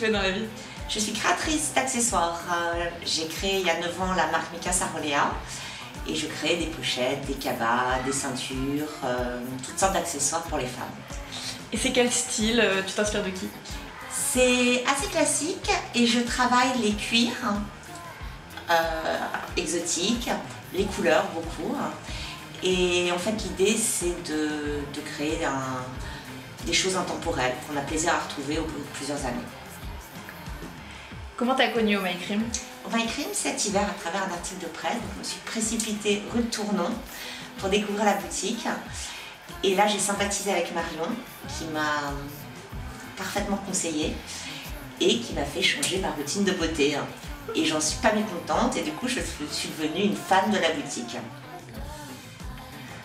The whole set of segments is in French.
fais dans la vie? Je suis créatrice d'accessoires. J'ai créé il y a 9 ans la marque Mika Sarolea et je crée des pochettes, des cabas, des ceintures, toutes sortes d'accessoires pour les femmes. Et c'est quel style? Tu t'inspires de qui? C'est assez classique et je travaille les cuirs exotiques, les couleurs beaucoup. Et en fait l'idée c'est de créer des choses intemporelles qu'on a plaisir à retrouver au bout de plusieurs années. Comment t'as connu Oh My Cream? Oh My Cream cet hiver à travers un article de presse, donc je me suis précipitée rue de Tournon pour découvrir la boutique. Et là j'ai sympathisé avec Marion qui m'a parfaitement conseillée et qui m'a fait changer ma routine de beauté. Et j'en suis pas mécontente et du coup je suis devenue une fan de la boutique.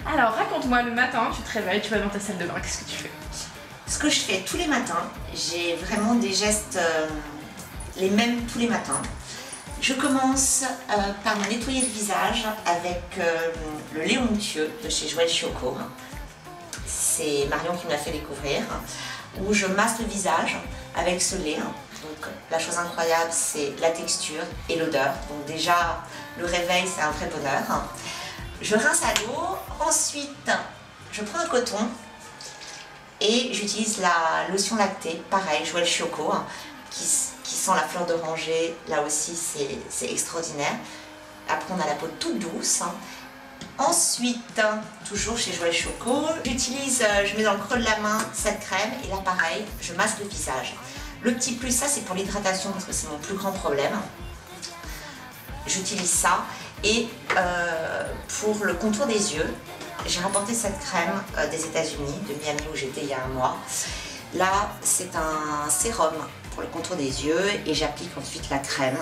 Alors raconte-moi, le matin tu te réveilles, tu vas dans ta salle de bain, qu'est-ce que tu fais? Ce que je fais tous les matins, j'ai vraiment des gestes les mêmes tous les matins. Je commence par me nettoyer le visage avec le lait onctueux de chez Joël Choco. C'est Marion qui me l'a fait découvrir. Où je masse le visage avec ce lait. Donc la chose incroyable c'est la texture et l'odeur. Donc déjà le réveil c'est un vrai bonheur. Je rince à l'eau, ensuite je prends un coton et j'utilise la lotion lactée, pareil, Joël Choco, qui sent la fleur d'oranger, là aussi c'est extraordinaire. Après on a la peau toute douce. Ensuite, toujours chez Joël Choco, je mets dans le creux de la main cette crème et là pareil, je masse le visage. Le petit plus, ça c'est pour l'hydratation parce que c'est mon plus grand problème. J'utilise ça et pour le contour des yeux, j'ai rapporté cette crème des États-Unis, de Miami où j'étais il y a un mois. Là, c'est un sérum pour le contour des yeux et j'applique ensuite la crème.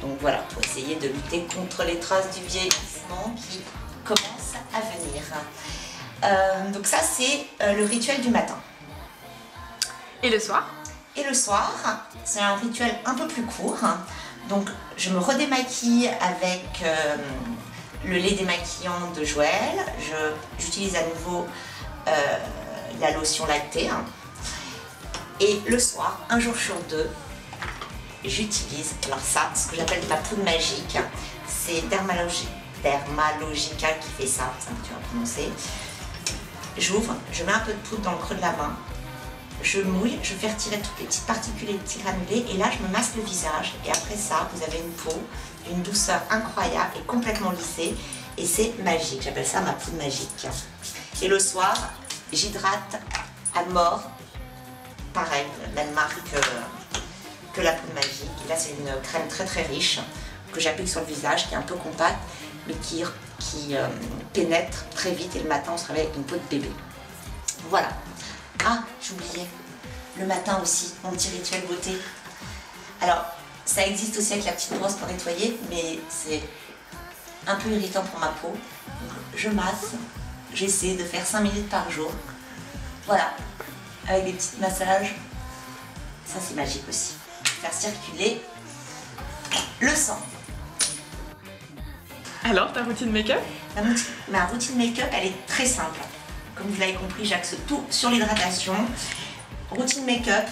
Donc voilà, pour essayer de lutter contre les traces du vieillissement qui commencent à venir. Donc ça, c'est le rituel du matin. Et le soir? Et le soir, c'est un rituel un peu plus court. Donc je me redémaquille avec le lait démaquillant de Joël. J'utilise à nouveau la lotion lactée. Et le soir, un jour sur deux, j'utilise, alors ça, ce que j'appelle ma poudre magique. C'est Dermalogica qui fait ça, c'est un peu dur à prononcer. J'ouvre, je mets un peu de poudre dans le creux de la main. Je mouille, je fais retirer toutes les petites particules et les petits granulés et là je me masse le visage et après ça vous avez une peau d'une douceur incroyable et complètement lissée et c'est magique, j'appelle ça ma poudre magique. Et le soir j'hydrate à mort, pareil, même marque que la poudre magique. Et là c'est une crème très très riche que j'applique sur le visage qui est un peu compacte mais qui pénètre très vite et le matin on se réveille avec une peau de bébé. Voilà. Ah, j'oubliais, le matin aussi, mon petit rituel beauté. Alors, ça existe aussi avec la petite brosse pour nettoyer, mais c'est un peu irritant pour ma peau. Donc, je masse, j'essaie de faire 5 minutes par jour. Voilà, avec des petits massages. Ça, c'est magique aussi. Faire circuler le sang. Alors, ta routine make-up? Ma routine make-up, elle est très simple. Comme vous l'avez compris, j'axe tout sur l'hydratation. Routine make-up,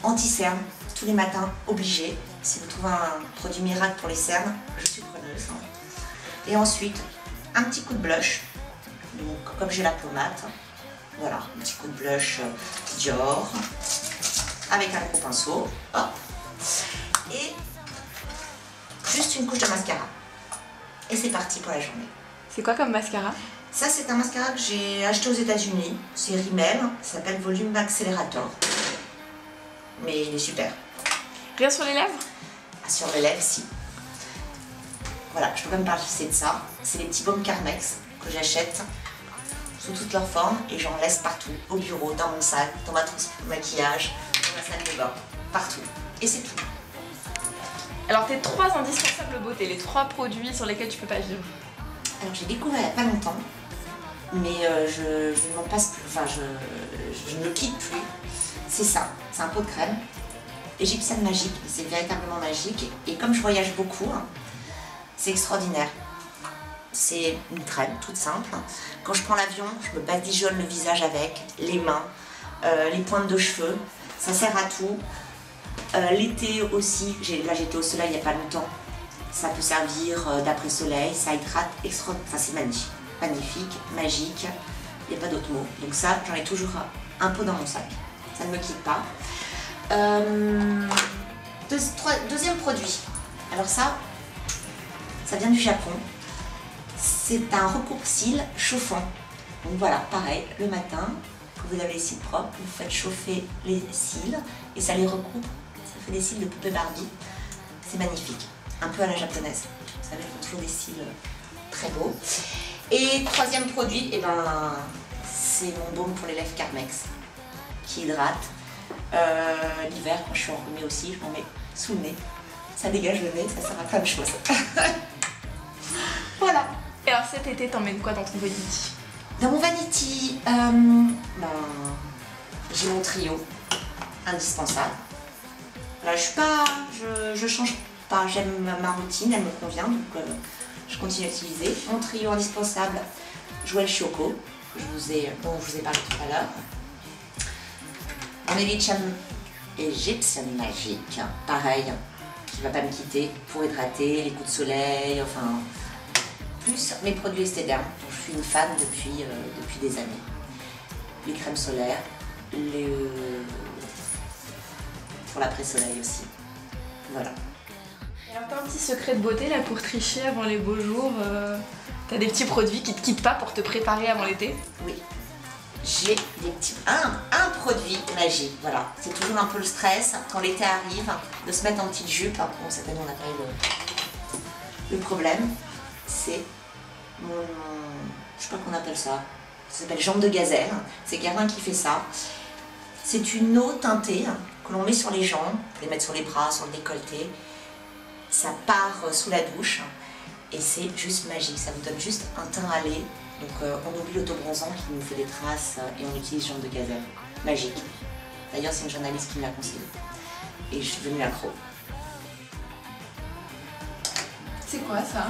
anti-cerne, tous les matins, obligé. Si vous trouvez un produit miracle pour les cernes, je suis preneuse. Et ensuite, un petit coup de blush. Donc, comme j'ai la pommade, voilà, un petit coup de blush Dior, avec un gros pinceau. Hop. Et juste une couche de mascara. Et c'est parti pour la journée. C'est quoi comme mascara? Ça, c'est un mascara que j'ai acheté aux États-Unis. C'est Rimmel, ça s'appelle Volume Accelerator. Mais il est super. Rien sur les lèvres? Ah, sur les lèvres, si. Voilà, je peux même parler de ça. C'est les petits baumes Carmex que j'achète sous toutes leurs formes et j'en laisse partout, au bureau, dans mon sac, dans ma trousse de maquillage, dans ma salle de bain, partout. Et c'est tout. Alors, tes 3 indispensables beauté, les 3 produits sur lesquels tu peux pas vivre? Alors, j'ai découvert il n'y a pas longtemps, mais je ne m'en passe plus, enfin, je ne le quitte plus. C'est ça, c'est un pot de crème égyptienne magique, c'est véritablement magique. Et comme je voyage beaucoup, c'est extraordinaire. C'est une crème toute simple. Quand je prends l'avion, je me badigeonne le visage avec, les mains, les pointes de cheveux. Ça sert à tout. L'été aussi, là j'étais au soleil il n'y a pas longtemps. Ça peut servir d'après-soleil, ça hydrate extra. Enfin, c'est magnifique, magnifique, magique. Il n'y a pas d'autre mot. Donc ça, j'en ai toujours un pot dans mon sac. Ça ne me quitte pas. Deuxième produit. Alors ça vient du Japon. C'est un recoupe-cils chauffant. Donc voilà, pareil, le matin, quand vous avez les cils propres, vous faites chauffer les cils et ça les recoupe. Ça fait des cils de poupée Barbie. C'est magnifique. Un peu à la japonaise. Vous savez, ils font toujours des cils très beaux. Et troisième produit, eh ben, c'est mon baume pour les lèvres Carmex qui hydrate. L'hiver, quand je suis enrhumée aussi, je m'en mets sous le nez. Ça dégage le nez, ça sert à plein de choses. Voilà. Et alors cet été, t'emmènes quoi dans ton vanity? Dans mon vanity, j'ai mon trio indispensable. Là, je change pas, j'aime ma routine, elle me convient, donc je continue à utiliser. Mon trio indispensable, Jouel Choco, dont je vous ai parlé tout à l'heure. Mon Egyptian Magic, pareil, qui va pas me quitter pour hydrater, les coups de soleil, enfin, plus mes produits Estéderm, dont je suis une fan depuis des années. Les crèmes solaires, pour l'après-soleil aussi. Voilà. Et alors t'as un petit secret de beauté là pour tricher avant les beaux jours, t'as des petits produits qui te quittent pas pour te préparer avant l'été? Oui. J'ai des petits... Un produit magique, voilà. C'est toujours un peu le stress quand l'été arrive, de se mettre en petite jupe. Bon, cette année on n'a pas eu le problème. C'est mon... Je sais pas qu'on appelle ça. Ça s'appelle jambe de gazelle. C'est Guerlain qui fait ça. C'est une eau teintée que l'on met sur les jambes, pour les mettre sur les bras, sur le décolleté. Ça part sous la douche et c'est juste magique. Ça vous donne juste un teint à lait. Donc on oublie l'autobronzant qui nous fait des traces et on utilise jambe de gazelle. Magique. D'ailleurs c'est une journaliste qui me l'a conseillé. Et je suis devenue accro. C'est quoi ça?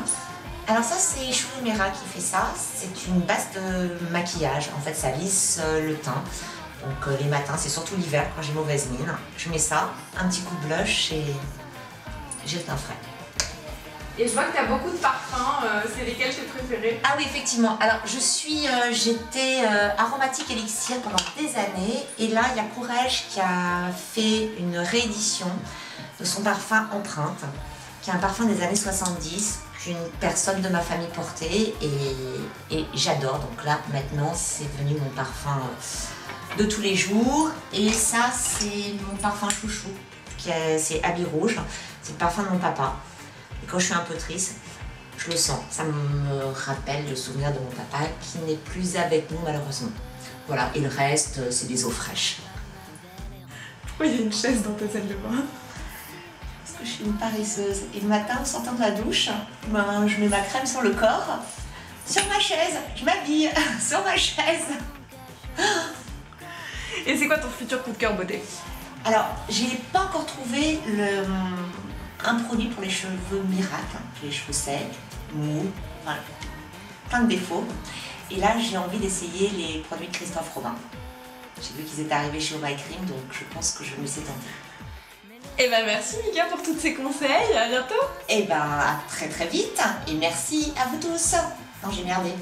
Alors ça c'est Chouloumera qui fait ça. C'est une base de maquillage. En fait ça lisse le teint. Donc les matins, c'est surtout l'hiver quand j'ai mauvaise mine. Je mets ça, un petit coup de blush et j'ai le teint frais. Et je vois que tu as beaucoup de parfums, c'est lesquels tes préférés? Ah oui, effectivement. Alors, j'étais aromatique élixir pendant des années. Et là, il y a Courrèges qui a fait une réédition de son parfum Empreinte, qui est un parfum des années 70, qu'une personne de ma famille portait. Et j'adore. Donc là, maintenant, c'est devenu mon parfum de tous les jours. Et ça, c'est mon parfum chouchou, c'est Habit Rouge. C'est le parfum de mon papa. Et quand je suis un peu triste, je le sens. Ça me rappelle le souvenir de mon papa qui n'est plus avec nous malheureusement. Voilà, et le reste, c'est des eaux fraîches. Pourquoi il y a une chaise dans ta salle de bain? Parce que je suis une paresseuse. Et le matin, en sortant de la douche, je mets ma crème sur le corps. Sur ma chaise, je m'habille sur ma chaise. Et c'est quoi ton futur coup de cœur beauté? Alors, j'ai pas encore trouvé un produit pour les cheveux miracle, les cheveux secs, mous, enfin, plein de défauts. Et là, j'ai envie d'essayer les produits de Christophe Robin. J'ai vu qu'ils étaient arrivés chez Oh My Cream, donc je pense que je me laisser tenter. Et ben merci Mika pour tous ces conseils, à bientôt. Et ben à très très vite, et merci à vous tous. Non, j'ai merdé.